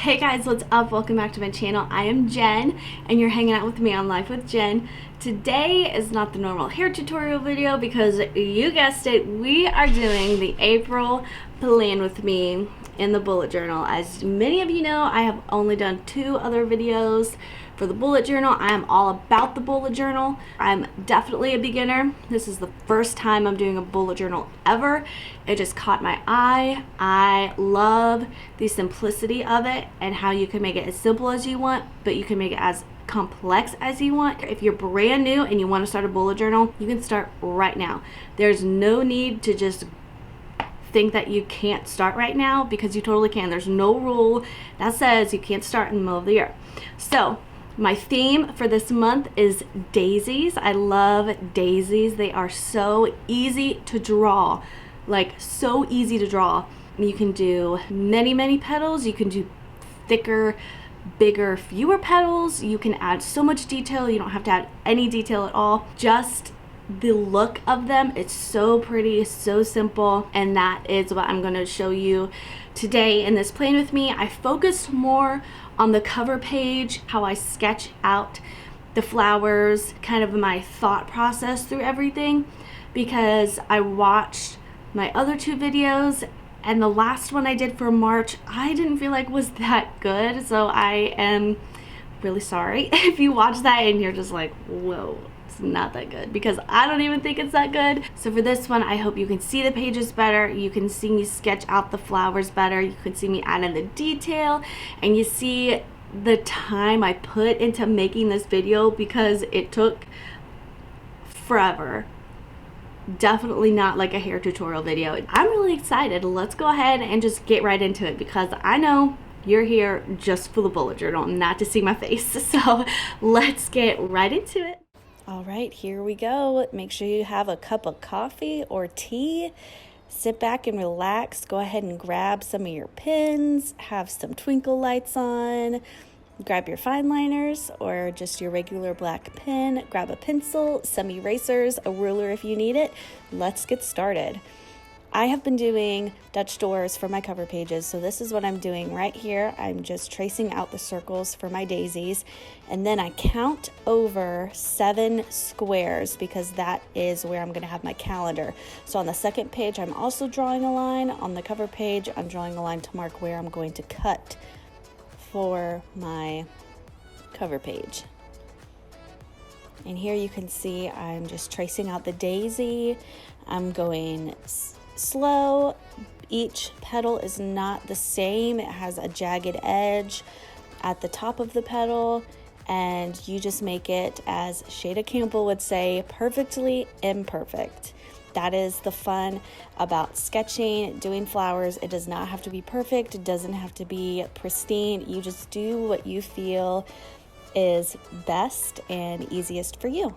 Hey guys, what's up? Welcome back to my channel. I am Jen, and you're hanging out with me on Life with Jen. Today is not the normal hair tutorial video because you guessed it, we are doing the April plan with me in the bullet journal. As many of you know, I have only done 2 other videos for the bullet journal. I am all about the bullet journal. I'm definitely a beginner. This is the first time I'm doing a bullet journal ever. It just caught my eye. I love the simplicity of it and how you can make it as simple as you want, but you can make it as complex as you want. If you're brand new and you want to start a bullet journal, you can start right now. There's no need to just think that you can't start right now, because you totally can. There's no rule that says you can't start in the middle of the year. So my theme for this month is daisies. I love daisies. They are so easy to draw, like so easy to draw. You can do many petals. You can do thicker, bigger, fewer petals. You can add so much detail. You don't have to add any detail at all. Just the look of them, it's so pretty, so simple, and that is what I'm going to show you today in this plan with me. I focused more on the cover page, how I sketch out the flowers, kind of my thought process through everything, because I watched my other 2 videos, and the last one I did for March I didn't feel like was that good, so I am really sorry if you watch that and you're just like, whoa, it's not that good, because I don't even think it's that good. So for this one, I hope you can see the pages better, you can see me sketch out the flowers better, you can see me add in the detail, and you see the time I put into making this video, because it took forever. Definitely not like a hair tutorial video. I'm really excited. Let's go ahead and just get right into it, because I know you're here just for the bullet journal, not to see my face. So let's get right into it. All right, here we go. Make sure you have a cup of coffee or tea. Sit back and relax. Go ahead and grab some of your pens, have some twinkle lights on. Grab your fine liners or just your regular black pen. Grab a pencil, some erasers, a ruler if you need it. Let's get started. I have been doing Dutch doors for my cover pages, so this is what I'm doing right here. I'm just tracing out the circles for my daisies, and then I count over 7 squares, because that is where I'm going to have my calendar. So on the second page, I'm also drawing a line. On the cover page, I'm drawing a line to mark where I'm going to cut for my cover page. And here you can see I'm just tracing out the daisy. I'm going slow. Each petal is not the same. It has a jagged edge at the top of the petal, and you just make it, as Shayda Campbell would say, perfectly imperfect. That is the fun about sketching, doing flowers. It does not have to be perfect. It doesn't have to be pristine. You just do what you feel is best and easiest for you.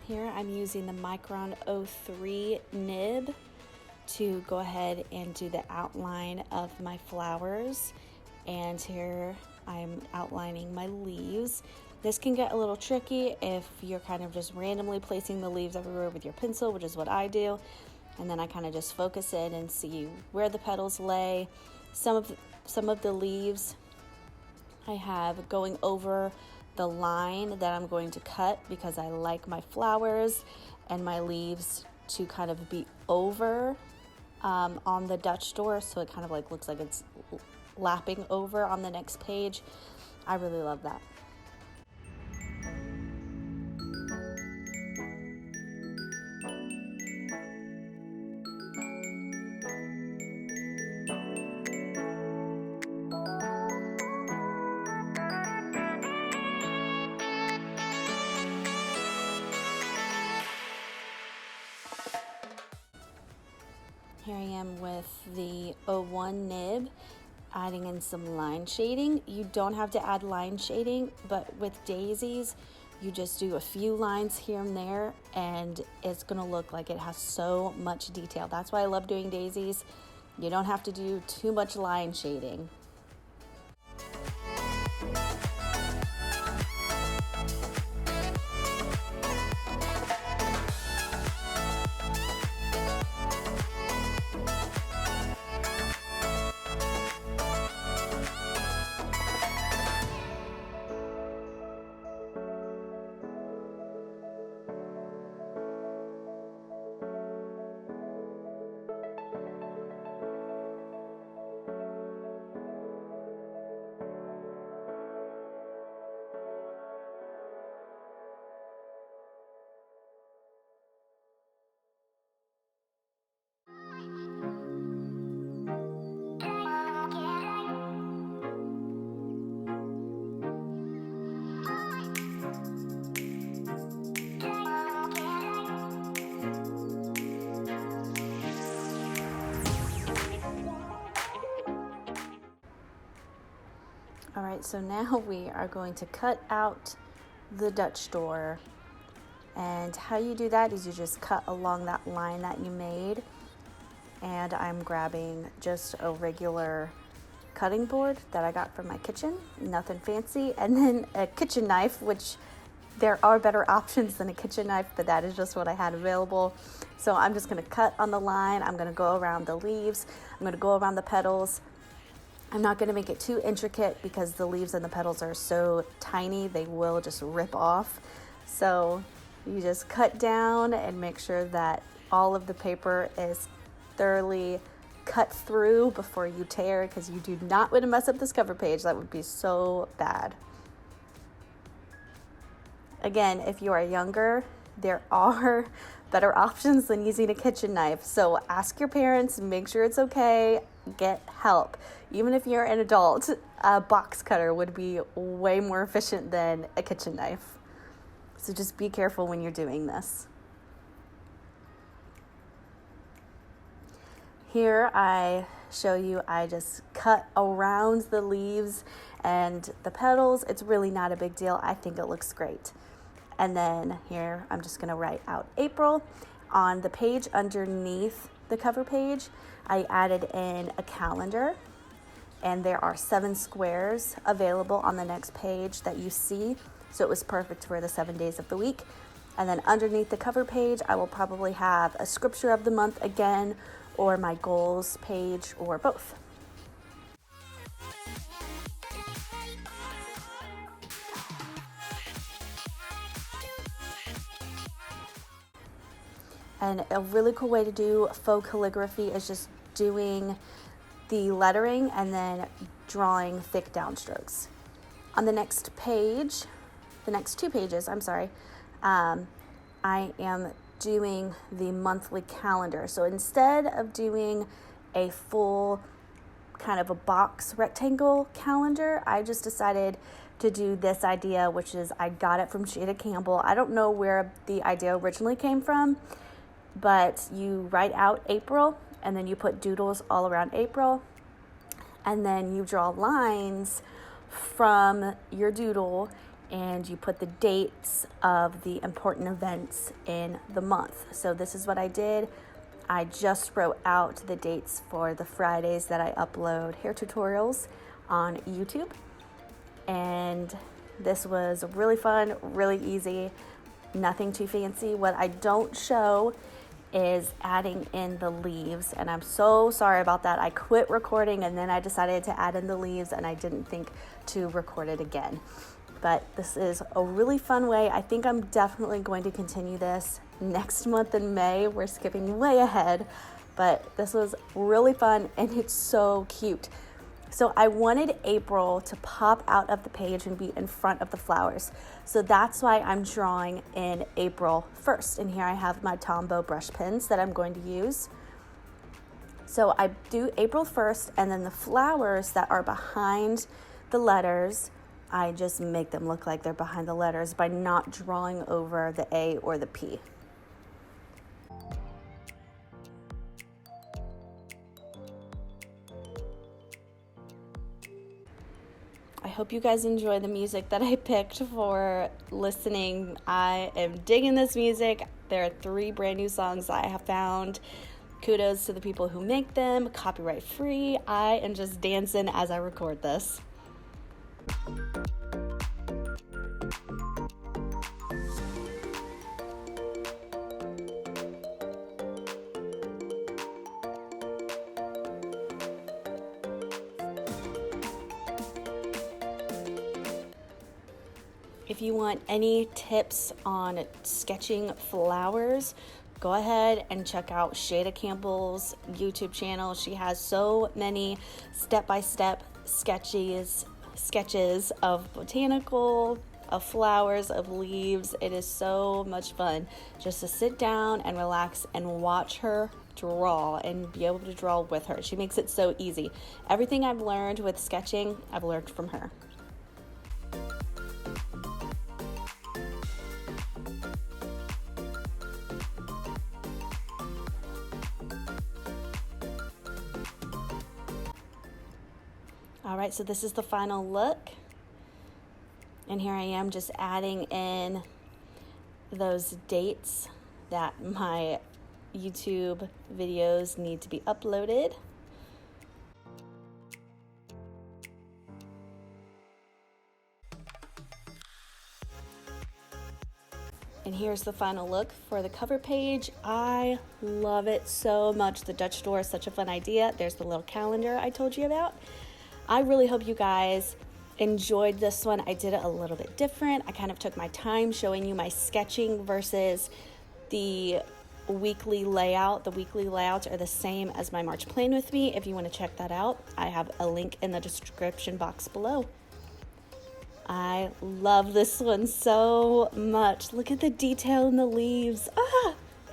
Here I'm using the Micron 03 nib to go ahead and do the outline of my flowers, and here I'm outlining my leaves. This can get a little tricky if you're kind of just randomly placing the leaves everywhere with your pencil, which is what I do, and then I kind of just focus in and see where the petals lay. Some of the leaves I have going over the line that I'm going to cut, because I like my flowers and my leaves to kind of be over on the Dutch door, so it kind of like looks like it's lapping over on the next page. I really love that. Here I am with the 01 nib, adding in some line shading. You don't have to add line shading, but with daisies, you just do a few lines here and there, and it's gonna look like it has so much detail. That's why I love doing daisies. You don't have to do too much line shading. All right, so now we are going to cut out the Dutch door. And how you do that is you just cut along that line that you made. And I'm grabbing just a regular cutting board that I got from my kitchen, nothing fancy. And then a kitchen knife, which there are better options than a kitchen knife, but that is just what I had available. So I'm just gonna cut on the line. I'm gonna go around the leaves. I'm gonna go around the petals. I'm not gonna make it too intricate because the leaves and the petals are so tiny, they will just rip off. So you just cut down and make sure that all of the paper is thoroughly cut through before you tear, because you do not want to mess up this cover page. That would be so bad. Again, if you are younger, there are better options than using a kitchen knife. So ask your parents, make sure it's okay, get help. Even if you're an adult, a box cutter would be way more efficient than a kitchen knife. So just be careful when you're doing this. Here I show you, I just cut around the leaves and the petals. It's really not a big deal. I think it looks great. And then here I'm just gonna write out April. On the page underneath the cover page, I added in a calendar, and there are 7 squares available on the next page that you see. So it was perfect for the 7 days of the week. And then underneath the cover page, I will probably have a scripture of the month again, or my goals page, or both. And a really cool way to do faux calligraphy is just doing the lettering and then drawing thick downstrokes. On the next page, the next 2 pages, I am doing the monthly calendar. So instead of doing a full kind of a box rectangle calendar, I just decided to do this idea, which is I got it from Shayda Campbell. I don't know where the idea originally came from, but you write out April and then you put doodles all around April, and then you draw lines from your doodle and you put the dates of the important events in the month. So this is what I did. I just wrote out the dates for the Fridays that I upload hair tutorials on YouTube. And this was really fun, really easy, nothing too fancy. What I don't show is adding in the leaves, and I'm so sorry about that. I quit recording and then I decided to add in the leaves, and I didn't think to record it again. But this is a really fun way. I think I'm definitely going to continue this next month in May. We're skipping way ahead, but this was really fun and it's so cute. So I wanted April to pop out of the page and be in front of the flowers. So that's why I'm drawing in April first. And here I have my Tombow brush pens that I'm going to use. So I do April 1st, and then the flowers that are behind the letters, I just make them look like they're behind the letters by not drawing over the A or the P. I hope you guys enjoy the music that I picked for listening. I am digging this music. There are 3 brand new songs I have found. Kudos to the people who make them, copyright free. I am just dancing as I record this. If you want any tips on sketching flowers, go ahead and check out Shayda Campbell's YouTube channel. She has so many step-by-step sketches of botanical, of flowers, of leaves. It is so much fun just to sit down and relax and watch her draw and be able to draw with her. She makes it so easy. Everything I've learned with sketching, I've learned from her. All right, so this is the final look. And here I am just adding in those dates that my YouTube videos need to be uploaded. And here's the final look for the cover page. I love it so much. The Dutch door is such a fun idea. There's the little calendar I told you about. I really hope you guys enjoyed this one. I did it a little bit different. I kind of took my time showing you my sketching versus the weekly layout. The weekly layouts are the same as my March Plan With Me. If you want to check that out, I have a link in the description box below. I love this one so much. Look at the detail in the leaves.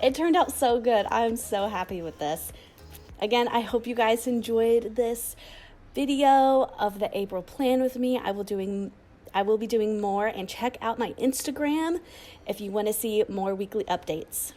It turned out so good. I'm so happy with this. Again, I hope you guys enjoyed this video of the April Plan With Me. I will be doing more, and check out my Instagram if you want to see more weekly updates.